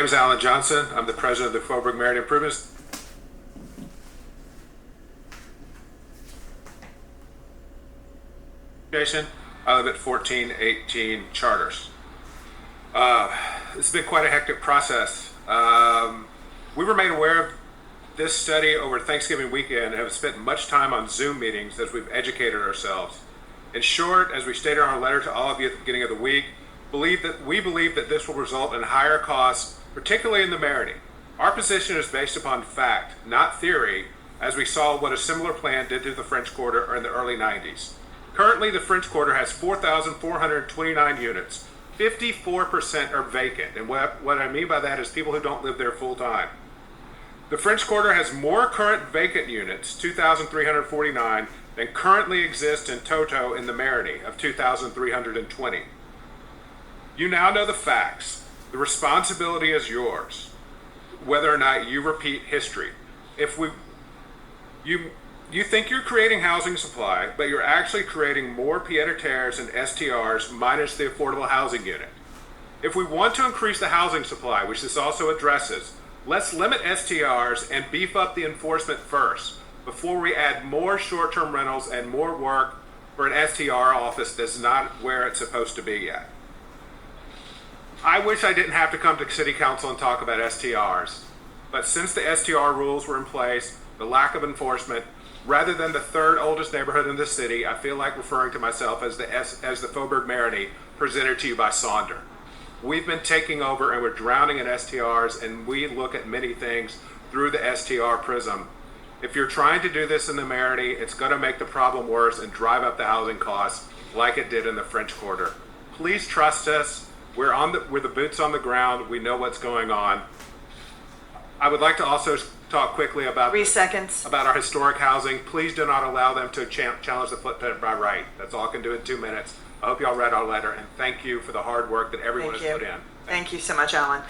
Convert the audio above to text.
name is Alan Johnson. I'm the president of the Faubourg Merit Improvements. Jason, I live at 1418 Charters. It's been quite a hectic process. We were made aware of this study over Thanksgiving weekend and have spent much time on Zoom meetings as we've educated ourselves. In short, as we stated in our letter to all of you at the beginning of the week, we believe that this will result in higher costs, particularly in the Merit. Our position is based upon fact, not theory, as we saw what a similar plan did to the French Quarter in the early 90s. Currently, the French Quarter has 4,429 units. 54% are vacant, and what I mean by that is people who don't live there full time. The French Quarter has more current vacant units, 2,349, than currently exist in toto in the Merit of 2,320. You now know the facts. The responsibility is yours, whether or not you repeat history. You think you're creating housing supply, but you're actually creating more pied-à-terres and STRs minus the affordable housing unit. If we want to increase the housing supply, which this also addresses, let's limit STRs and beef up the enforcement first before we add more short-term rentals and more work for an STR office that's not where it's supposed to be yet. I wish I didn't have to come to City Council and talk about STRs, but since the STR rules were in place, the lack of enforcement, rather than the third oldest neighborhood in the city, I feel like referring to myself as the Faubourg Merit presented to you by Sonder. We've been taking over and we're drowning in STRs, and we look at many things through the STR prism. If you're trying to do this in the Merit, it's going to make the problem worse and drive up the housing costs like it did in the French Quarter. Please trust us. We're the boots on the ground. We know what's going on. I would like to also talk quickly about 3 seconds. About our historic housing. Please do not allow them to challenge the footprint by right. That's all I can do in 2 minutes. I hope y'all read our letter, and thank you for the hard work that everyone has put in. Thank you so much, Alan.